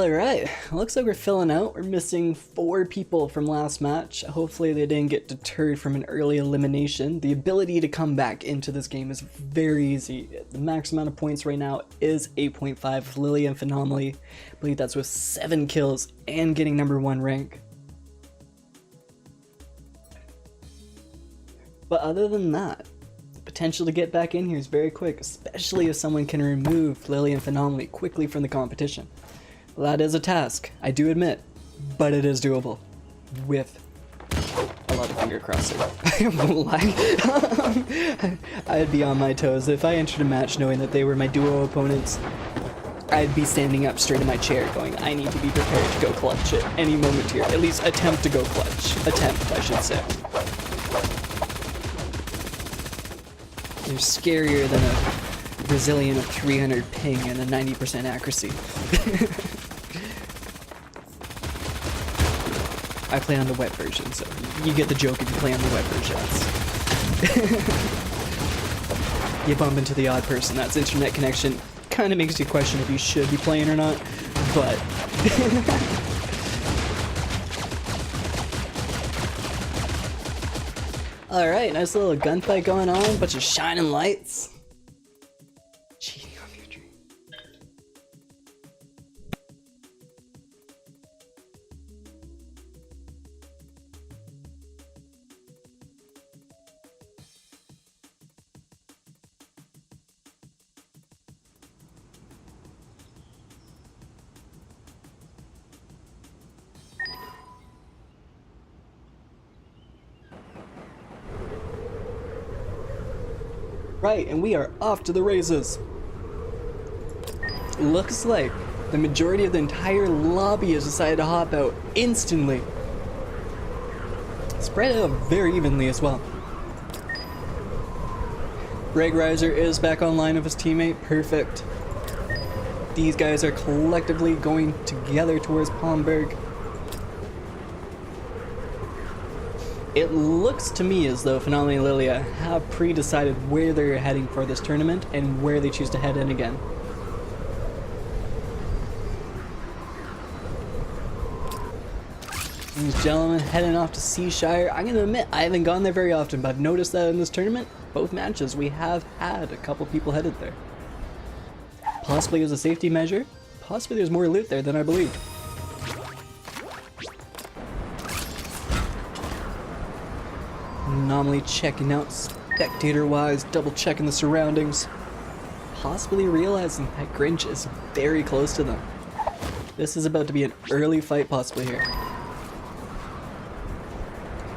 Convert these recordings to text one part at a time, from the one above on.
Alright, looks like we're filling out. We're missing 4 people from last match. Hopefully they didn't get deterred from an early elimination. The ability to come back into this game is very easy. The max amount of points right now is 8.5 with Lily and Phenomenally. I believe that's with 7 kills and getting #1 rank. But other than that, the potential to get back in here is very quick, especially if someone can remove Lily and Phenomenally quickly from the competition. That is a task, I do admit, but it is doable with a lot of finger crossing. I won't lie. I'd be on my toes. If I entered a match knowing that they were my duo opponents, I'd be standing up straight in my chair going, I need to be prepared to go clutch at any moment here. At least attempt to go clutch. Attempt, I should say. They're scarier than a Brazilian of 300 ping and a 90% accuracy. I play on the wet version, so you get the joke if you play on the wet versions. You bump into the odd person, that's internet connection. Kind of makes you question if you should be playing or not, but... Alright, nice little gunfight going on, bunch of shining lights. Cheating on your dream. Right, and we are off to the races. Looks like the majority of the entire lobby has decided to hop out instantly. Spread out very evenly as well. Greg Reiser is back online with his teammate, perfect. These guys are collectively going together towards Palmberg. It looks to me as though Phenomenally and Lilia have pre-decided where they're heading for this tournament and where they choose to head in again. These gentlemen heading off to Seashire. I'm going to admit, I haven't gone there very often, but I've noticed that in this tournament, both matches, we have had a couple people headed there. Possibly as a safety measure, possibly there's more loot there than I believed. Anomaly checking out spectator-wise, double-checking the surroundings. Possibly realizing that Grinch is very close to them. This is about to be an early fight possibly here.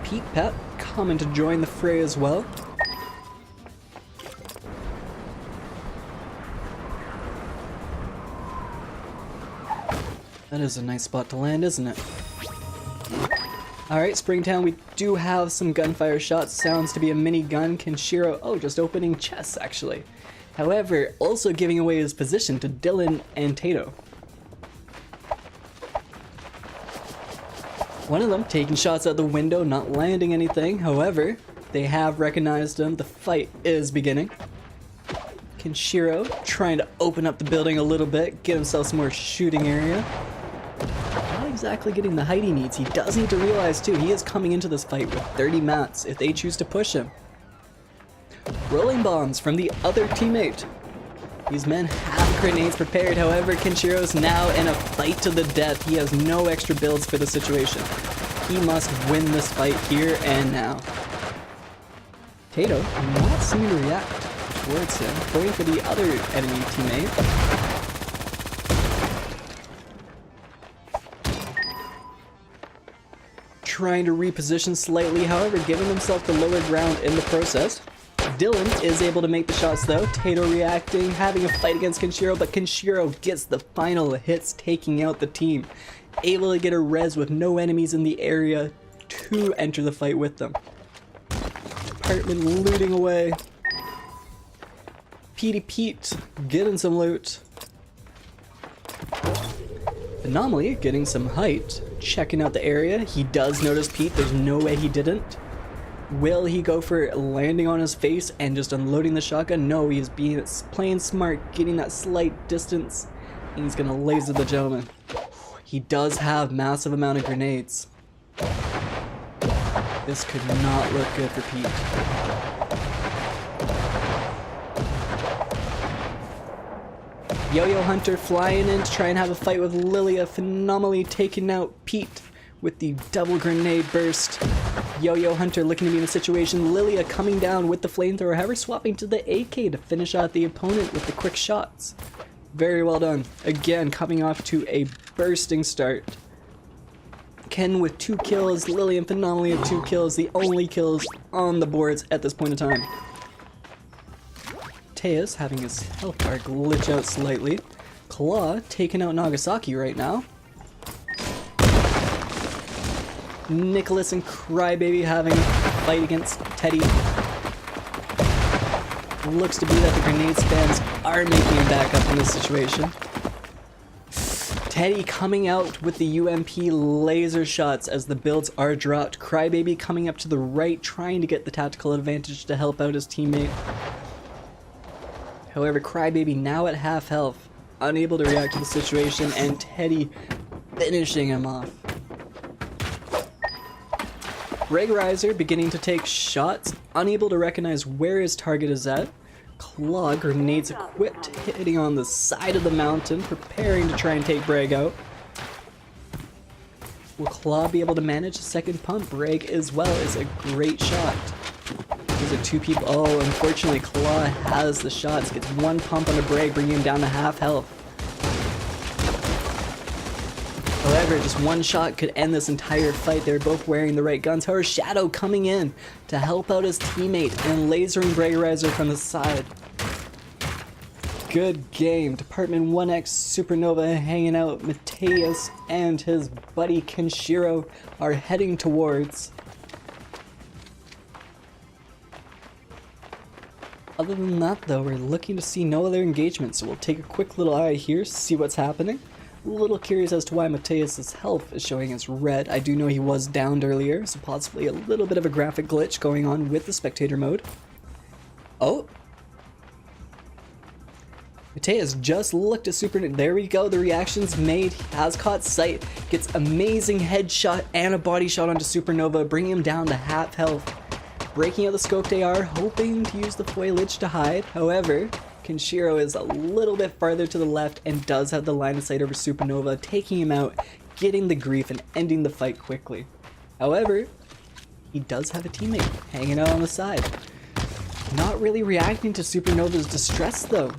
Pete Pep coming to join the fray as well. That is a nice spot to land, isn't it? Alright, Springtown, we do have some gunfire shots. Sounds to be a mini gun. Kenshiro, oh, just opening chests, actually. However, also giving away his position to Dylan and Tato. One of them taking shots out the window, not landing anything. However, they have recognized him. The fight is beginning. Kenshiro trying to open up the building a little bit, get himself some more shooting area. Exactly getting the height he needs. He does need to realize too, he is coming into this fight with 30 mats if they choose to push him. Rolling bombs from the other teammate. These men have grenades prepared, however Kenshiro's now in a fight to the death. He has no extra builds for the situation. He must win this fight here and now. Tato not seeming to react towards him, going for the other enemy teammate. Trying to reposition slightly, however, giving himself the lower ground in the process. Dylan is able to make the shots though. Tato reacting, having a fight against Kenshiro, but Kenshiro gets the final hits, taking out the team. Able to get a res with no enemies in the area to enter the fight with them. Apartment looting away. Petey Pete getting some loot. Anomaly getting some height, checking out the area. He does notice Pete, there's no way he didn't. Will he go for landing on his face and just unloading the shotgun? No, he's playing smart, getting that slight distance, and he's gonna laser the gentleman. He does have massive amount of grenades. This could not look good for Pete. Yo-Yo Hunter flying in to try and have a fight with Lilia, phenomenally taking out Pete with the double grenade burst. Yo-Yo Hunter looking to be in a situation. Lilia coming down with the flamethrower, however swapping to the AK to finish out the opponent with the quick shots. Very well done. Again, coming off to a bursting start. Ken with 2 kills, Lillian phenomenally with 2 kills, the only kills on the boards at this point in time. Teus having his health bar glitch out slightly. Claw taking out Nagasaki right now. Nicholas and Crybaby having a fight against Teddy. Looks to be that the grenade spams are making him back up in this situation. Teddy coming out with the UMP laser shots as the builds are dropped. Crybaby coming up to the right, trying to get the tactical advantage to help out his teammate. However, Crybaby now at half health, unable to react to the situation, and Teddy finishing him off. Regarizer beginning to take shots, unable to recognize where his target is at. Claw, grenades equipped, hitting on the side of the mountain, preparing to try and take Bragg out. Will Claw be able to manage a second pump? Bragg as well is a great shot. These are 2 people. Oh, unfortunately, Claw has the shots. Gets 1 pump on a Bragg, bringing him down to half health. However, just 1 shot could end this entire fight. They're both wearing the right guns. However, Shadow coming in to help out his teammate and lasering Bragarizer from the side. Good game. Department 1X Supernova hanging out. Mateus and his buddy Kenshiro are heading towards. Other than that though, we're looking to see no other engagement, so we'll take a quick little eye here, see what's happening. A little curious as to why Mateus' health is showing as red. I do know he was downed earlier, so possibly a little bit of a graphic glitch going on with the spectator mode. Oh! Mateus just looked at Supernova. There we go, the reaction's made. He has caught sight, gets amazing headshot and a body shot onto Supernova, bringing him down to half health. Breaking out the scoped AR, hoping to use the foliage to hide. However, Kenshiro is a little bit farther to the left and does have the line of sight over Supernova, taking him out, getting the grief, and ending the fight quickly. However, he does have a teammate hanging out on the side. Not really reacting to Supernova's distress though.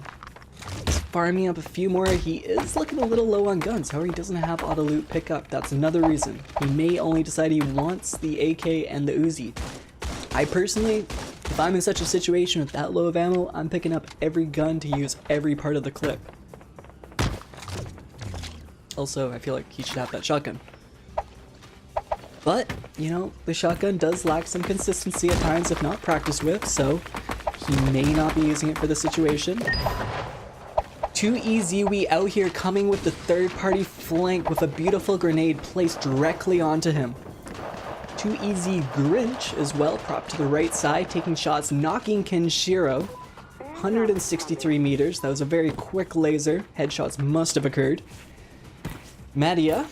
He's farming up a few more. He is looking a little low on guns, however he doesn't have auto loot pickup. That's another reason. He may only decide he wants the AK and the Uzi. I personally, if I'm in such a situation with that low of ammo, I'm picking up every gun to use every part of the clip. Also, I feel like he should have that shotgun. But, you know, the shotgun does lack some consistency at times, if not practice with, so he may not be using it for the situation. 2EZ, we out here coming with the third-party flank with a beautiful grenade placed directly onto him. 2EZ Grinch as well, propped to the right side, taking shots, knocking Kenshiro. 163 meters, that was a very quick laser. Headshots must have occurred. Madia,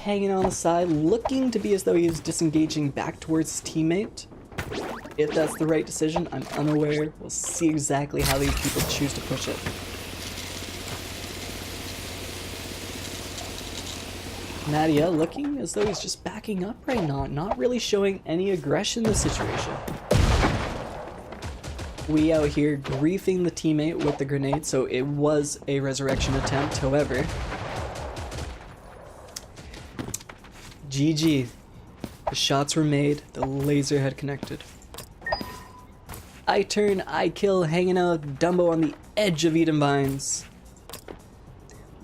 hanging on the side, looking to be as though he is disengaging back towards his teammate. If that's the right decision, I'm unaware. We'll see exactly how these people choose to push it. Nadia looking as though he's just backing up right now, not really showing any aggression in this situation. We out here griefing the teammate with the grenade, so it was a resurrection attempt, however. GG. The shots were made, the laser had connected. I turn, I kill, hanging out with Dumbo on the edge of Eden Vines.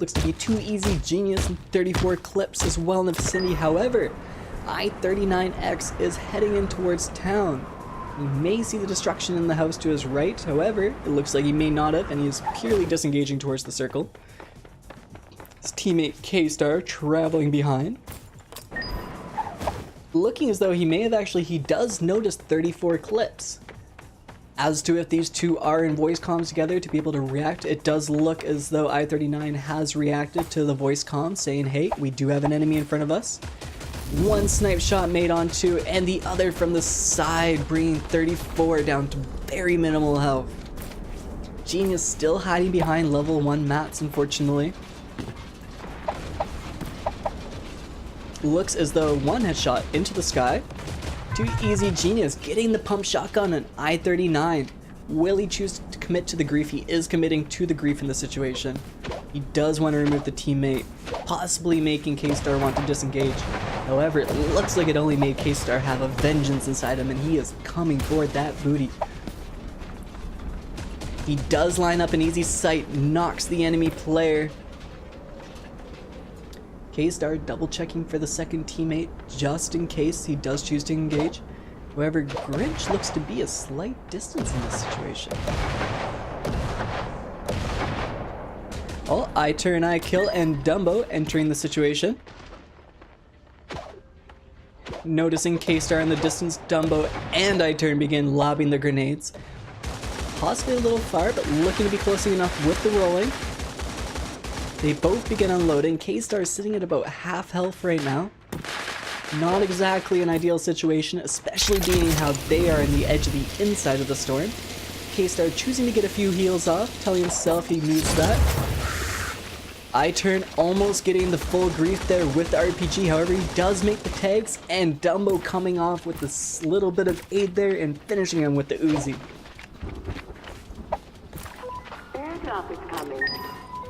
Looks to be 2EZ Genius and 34 clips as well in the vicinity. However, I-39X is heading in towards town. You may see the destruction in the house to his right. However, it looks like he may not have, and he is purely disengaging towards the circle. His teammate K-Star traveling behind. Looking as though he may have actually, he does notice 34 clips. As to if these two are in voice comms together to be able to react, it does look as though I-39 has reacted to the voice comm saying, hey, we do have an enemy in front of us. One snipe shot made on two, and the other from the side, bringing 34 down to very minimal health. Genius still hiding behind level 1 mats, unfortunately. Looks as though one headshot into the sky. Too easy. Genius getting the pump shotgun on I-39. Will he choose to commit to the grief? He is committing to the grief in this situation. He does want to remove the teammate, possibly making K-Star want to disengage. However, it looks like it only made K-Star have a vengeance inside him, and he is coming for that booty. He does line up an easy sight, knocks the enemy player. K-Star double checking for the second teammate just in case he does choose to engage. However, Grinch looks to be a slight distance in this situation. Oh, I turn, I kill, and Dumbo entering the situation. Noticing K-Star in the distance, Dumbo and I turn begin lobbing the grenades. Possibly a little far, but looking to be close enough with the rolling. They both begin unloading. K-Star is sitting at about half health right now. Not exactly an ideal situation, especially being how they are in the edge of the inside of the storm. K-Star choosing to get a few heals off, telling himself he needs that. I-Turn almost getting the full grief there with the RPG, however he does make the tags, and Dumbo coming off with this little bit of aid there and finishing him with the Uzi. Airdrop is coming.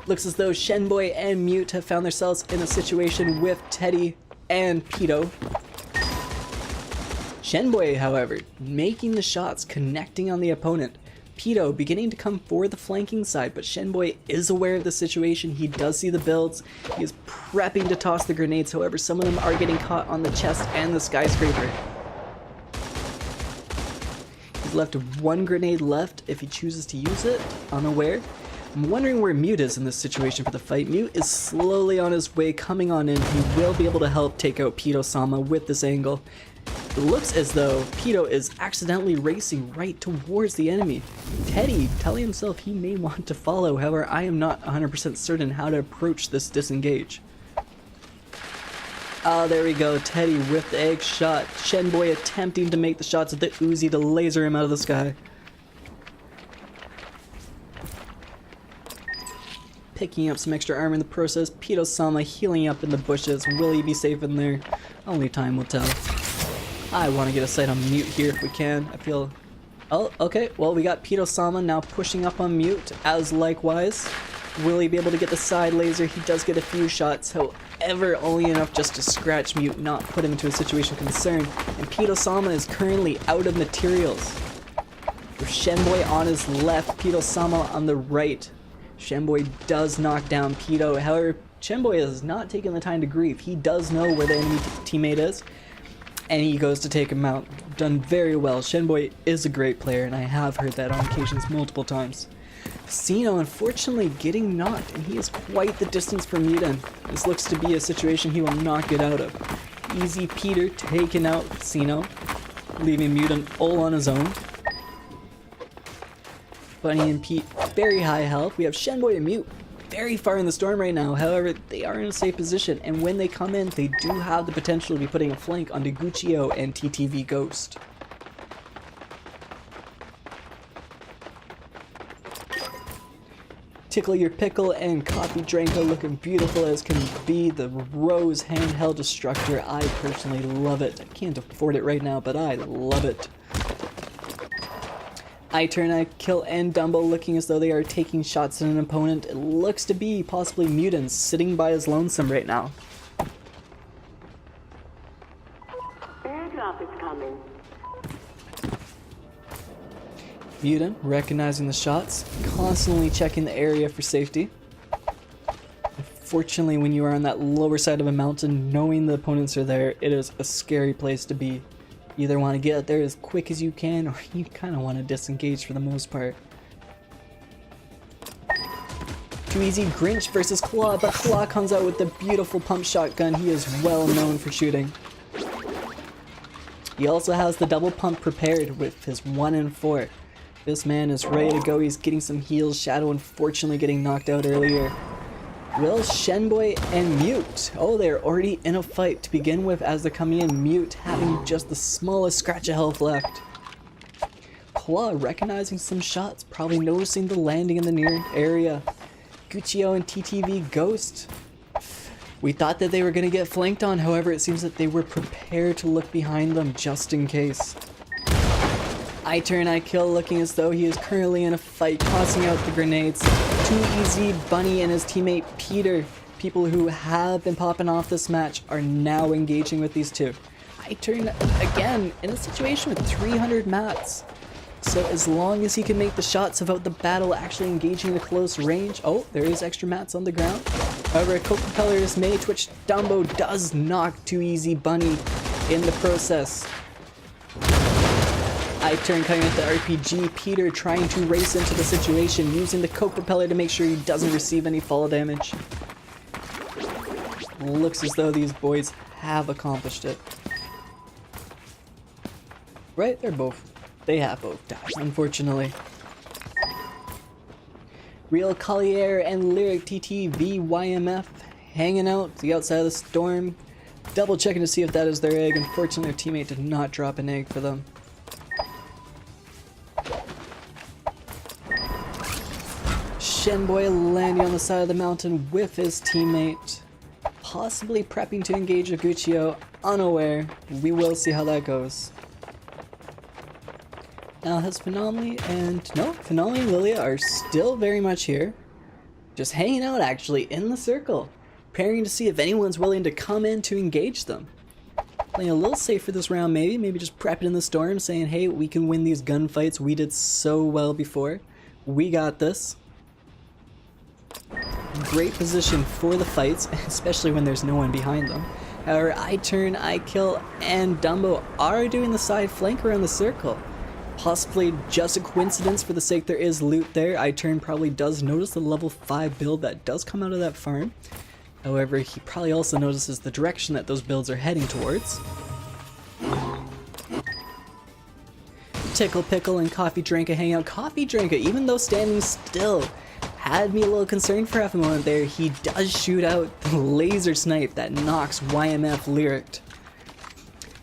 Looks as though Shenboy and Mute have found themselves in a situation with Teddy and Pito. Shenboy, however, making the shots, connecting on the opponent. Pito beginning to come for the flanking side, but Shenboy is aware of the situation. He does see the builds. He is prepping to toss the grenades, however some of them are getting caught on the chest and the skyscraper. He's left one grenade left if he chooses to use it, unaware. I'm wondering where Mute is in this situation for the fight. Mute is slowly on his way, coming on in. He will be able to help take out Pito-sama with this angle. It looks as though Pito is accidentally racing right towards the enemy. Teddy telling himself he may want to follow, however I am not 100% certain how to approach this disengage. Ah, there we go, Teddy with the egg shot. Shenboy attempting to make the shots with the Uzi to laser him out of the sky. Picking up some extra armor in the process. Pito-sama healing up in the bushes. Will he be safe in there? Only time will tell. I want to get a sight on Mute here if we can. I feel... Oh, okay. Well, we got Pito-sama now pushing up on Mute, as likewise. Will he be able to get the side laser? He does get a few shots, however, only enough just to scratch Mute, not put him into a situation of concern. And Pito-sama is currently out of materials. With Shenboy on his left, Pito-sama on the right. Shenboy does knock down Pito, however, Shenboy has not taken the time to grieve. He does know where the enemy teammate is, and he goes to take him out. Done very well. Shenboy is a great player, and I have heard that on occasions multiple times. Sino unfortunately getting knocked, and he is quite the distance from Mutin. This looks to be a situation he will not get out of. Easy Peter taking out Sino, leaving Mutin all on his own. Bunny and Pete, very high health. We have Shenboy and Mute very far in the storm right now. However, they are in a safe position, and when they come in, they do have the potential to be putting a flank onto Guccio and TTV Ghost. Tickle Your Pickle and Coffee Dranko looking beautiful as can be. The Rose handheld destructor, I personally love it. I can't afford it right now, but I love it. I turn, I kill, and Dumbo looking as though they are taking shots at an opponent. It looks to be possibly Mutant sitting by his lonesome right now. Airdrop is coming. Mutant recognizing the shots, constantly checking the area for safety. Unfortunately, when you are on that lower side of a mountain, knowing the opponents are there, it is a scary place to be. You either want to get out there as quick as you can, or you kind of want to disengage for the most part. Too easy. Grinch versus Claw, but Claw comes out with the beautiful pump shotgun he is well known for shooting. He also has the double pump prepared with his 1 and 4. This man is ready to go. He's getting some heals. Shadow unfortunately getting knocked out earlier. Will Shenboy and Mute, oh, they're already in a fight to begin with as they're coming in. Mute having just the smallest scratch of health left. Claw recognizing some shots, probably noticing the landing in the near area. Guccio and TTV Ghost. We thought that they were going to get flanked on, however it seems that they were prepared to look behind them just in case. I turn, I kill, looking as though he is currently in a fight, tossing out the grenades. Too Easy, Bunny, and his teammate Peter, people who have been popping off this match, are now engaging with these two. I turn, again, in a situation with 300 mats. So as long as he can make the shots about the battle actually engaging in a close range. Oh, there is extra mats on the ground. However, a Coke Propeller is made, to which Dumbo does knock Too Easy Bunny in the process. I turn coming with the RPG, Peter trying to race into the situation, using the Coke Propeller to make sure he doesn't receive any fall damage. Looks as though these boys have accomplished it. Right? They have both died, unfortunately. Real Collier and Lyric TTV YMF hanging out the outside of the storm, double checking to see if that is their egg. Unfortunately, their teammate did not drop an egg for them. Shenboy landing on the side of the mountain with his teammate, possibly prepping to engage with Guccio, unaware. We will see how that goes. Now has Finale and Lilia are still very much here. Just hanging out actually in the circle. Preparing to see if anyone's willing to come in to engage them. Playing a little safe for this round maybe just prepping in the storm, saying hey, we can win these gunfights, we did so well before. We got this. Great position for the fights, especially when there's no one behind them. However, I turn, I kill, and Dumbo are doing the side flank around the circle. Possibly just a coincidence for the sake there is loot there. I turn probably does notice the level 5 build that does come out of that farm. However, he probably also notices the direction that those builds are heading towards. Tickle Pickle and Coffee Drinker hang out. Coffee Drinker, even though standing still, had me a little concerned for half a moment there. He does shoot out the laser snipe that knocks YMF Lyric.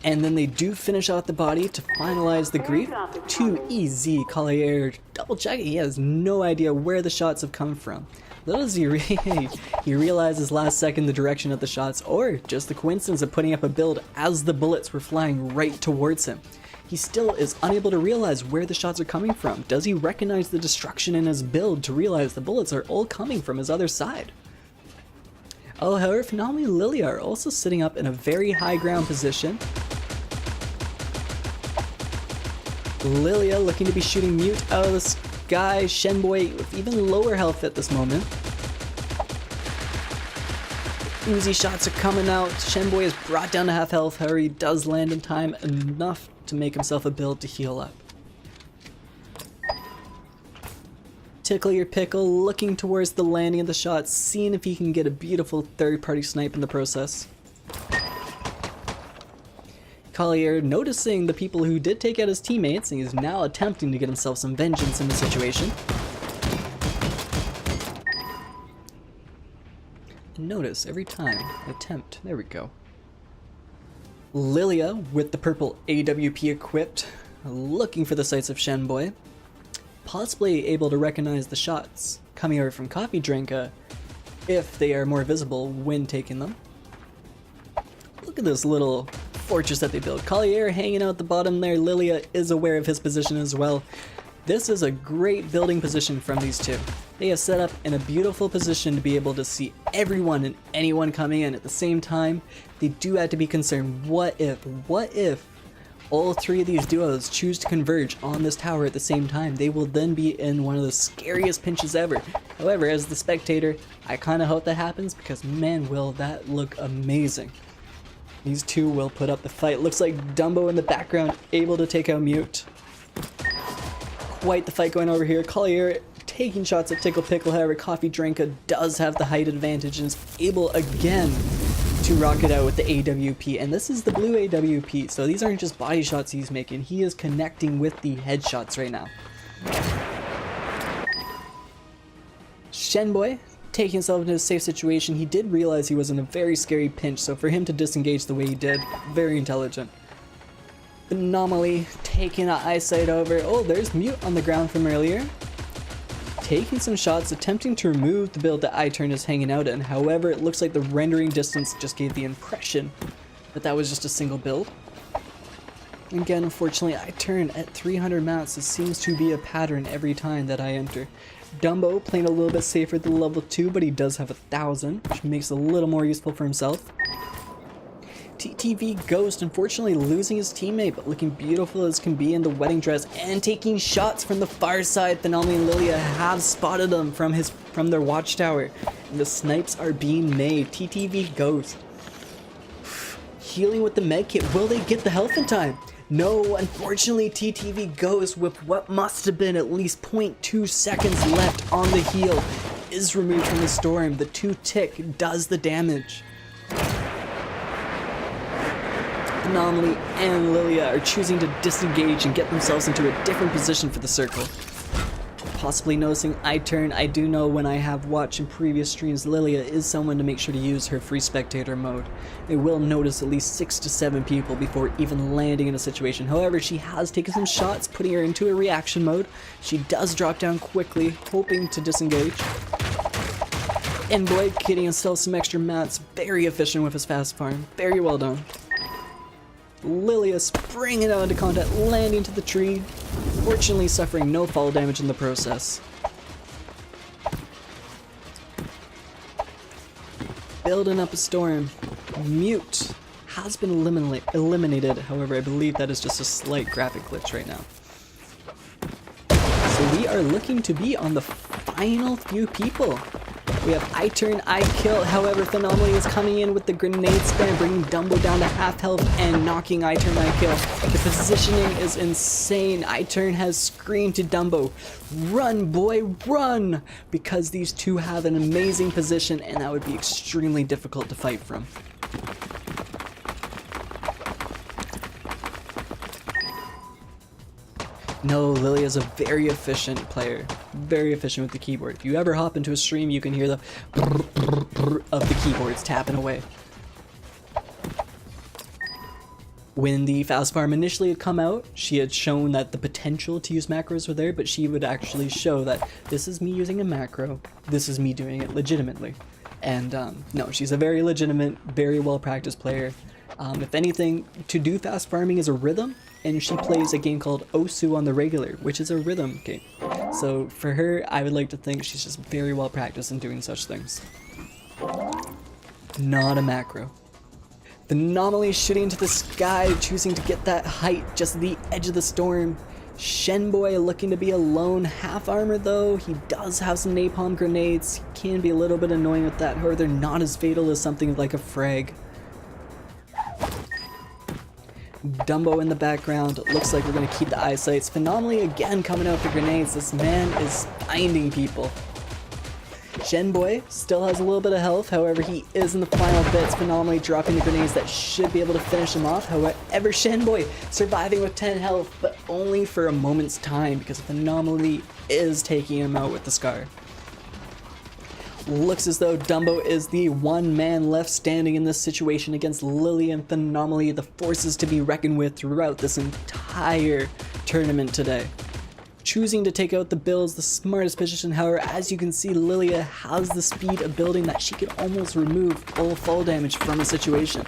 And then they do finish out the body to finalize the grief. Too Easy Collier double checking. He has no idea where the shots have come from. Little does he realizes last second the direction of the shots, or just the coincidence of putting up a build as the bullets were flying right towards him. He still is unable to realize where the shots are coming from. Does he recognize the destruction in his build to realize the bullets are all coming from his other side? Oh, however, Phenomenally Lilia are also sitting up in a very high ground position. Lilia looking to be shooting Mute out of the sky. Shenboy with even lower health at this moment. Uzi shots are coming out. Shenboy is brought down to half health. However, he does land in time enough to make himself a build to heal up. Tickle Your Pickle looking towards the landing of the shot, seeing if he can get a beautiful third-party snipe in the process. Collier noticing the people who did take out his teammates and is now attempting to get himself some vengeance in the situation. And notice every time, attempt, there we go. Lilia with the purple AWP equipped, looking for the sights of Shenboy. Possibly able to recognize the shots coming over from Coffee Drinker if they are more visible when taking them. Look at this little fortress that they built. Collier hanging out at the bottom there. Lilia is aware of his position as well. This is a great building position from these two. They have set up in a beautiful position to be able to see everyone and anyone coming in at the same time. They do have to be concerned, what if all three of these duos choose to converge on this tower at the same time? They will then be in one of the scariest pinches ever. However, as the spectator, I kind of hope that happens because man, will that look amazing. These two will put up the fight. Looks like Dumbo in the background able to take out Mute. Quite the fight going over here. Collier taking shots at Tickle Pickle. However, Coffee Drinker does have the height advantage and is able again to rock it out with the AWP. And this is the blue AWP, so these aren't just body shots he's making. He is connecting with the headshots right now. Shenboy, taking himself into a safe situation, he did realize he was in a very scary pinch, so for him to disengage the way he did, very intelligent. Anomaly, taking the eyesight over. Oh, there's Mute on the ground from earlier. Taking some shots, attempting to remove the build that iTurn is hanging out in. However, it looks like the rendering distance just gave the impression that that was just a single build. Again, unfortunately, iTurn at 300 mats. This seems to be a pattern every time that I enter. Dumbo playing a little bit safer than level 2, but he does have 1,000, which makes it a little more useful for himself. TTV Ghost unfortunately losing his teammate, but looking beautiful as can be in the wedding dress and taking shots from the far side. Phenomenal and Lilia have spotted him from their watchtower, and the snipes are being made. TTV Ghost healing with the medkit. Will they get the health in time? No, unfortunately TTV Ghost, with what must have been at least 0.2 seconds left on the heal, is removed from the storm. The 2 tick does the damage. Anomaly and Lilia are choosing to disengage and get themselves into a different position for the circle. Possibly noticing iTurn. I do know when I have watched in previous streams, Lilia is someone to make sure to use her free spectator mode. It will notice at least 6 to 7 people before even landing in a situation. However, she has taken some shots, putting her into a reaction mode. She does drop down quickly, hoping to disengage. And Blake getting himself some extra mats. Very efficient with his fast farm. Very well done. Lilia springing out into contact, landing to the tree, fortunately suffering no fall damage in the process. Building up a storm. Mute has been eliminated, however I believe that is just a slight graphic glitch right now. So we are looking to be on the final few people. We have iTurn, iKill, however Phenomenally is coming in with the grenade spam, bringing Dumbo down to half health and knocking iTurn, iKill. The positioning is insane. iTurn has screamed to Dumbo, run boy, run! Because these two have an amazing position and that would be extremely difficult to fight from. No, Lilia is a very efficient player. Very efficient with the keyboard. If you ever hop into a stream, you can hear the of the keyboards tapping away. When the fast farm initially had come out, she had shown that the potential to use macros were there, but she would actually show that this is me using a macro, this is me doing it legitimately. And no, she's a very legitimate, very well practiced player. If anything, to do fast farming is a rhythm, and she plays a game called Osu on the regular, which is a rhythm game. So for her, I would like to think she's just very well practiced in doing such things. Not a macro. Phenomenally shooting into the sky, choosing to get that height just at the edge of the storm. Shenboy looking to be alone, half armor though. He does have some napalm grenades. He can be a little bit annoying with that, however they're not as fatal as something like a frag. Dumbo in the background. It looks like we're going to keep the eyesights. Phenomenally again coming out with the grenades. This man is finding people. Shenboy still has a little bit of health, however he is in the final bits. Phenomenally dropping the grenades that should be able to finish him off. However, Shenboy surviving with 10 health, but only for a moment's time because Phenomenally is taking him out with the Scar. Looks as though Dumbo is the one man left standing in this situation against Lily and Phenomenally, the forces to be reckoned with throughout this entire tournament today. Choosing to take out the builds, the smartest position, however, as you can see, Lilia has the speed of building that she can almost remove full fall damage from a situation.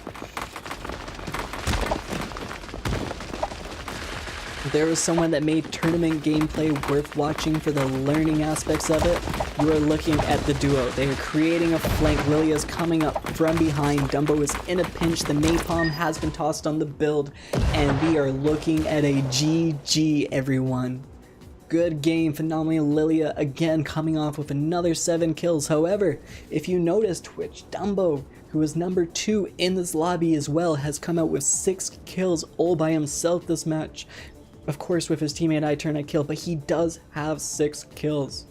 There was someone that made tournament gameplay worth watching for the learning aspects of it. You are looking at the duo. They are creating a flank. Lilia is coming up from behind. Dumbo is in a pinch. The napalm has been tossed on the build. And we are looking at a GG, everyone. Good game. Phenomenally Lilia again coming off with another 7 kills. However, if you notice, Twitch, Dumbo, who is number 2 in this lobby as well, has come out with 6 kills all by himself this match. Of course, with his teammate iTurn, iKill, but he does have 6 kills.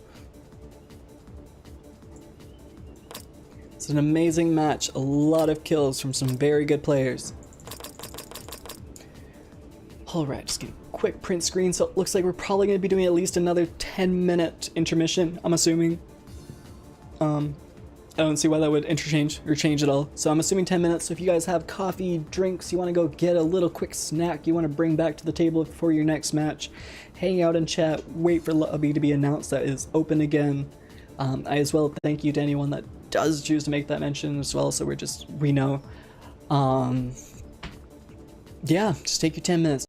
It's an amazing match. A lot of kills from some very good players. Alright, just getting a quick print screen, so it looks like we're probably going to be doing at least another 10-minute intermission, I'm assuming. I don't see why that would interchange or change at all. So I'm assuming 10 minutes, so if you guys have coffee, drinks, you want to go get a little quick snack you want to bring back to the table for your next match, hang out and chat, wait for lobby to be announced that is open again. I as well thank you to anyone that does choose to make that mention as well, so we know. Yeah, just take your 10 minutes.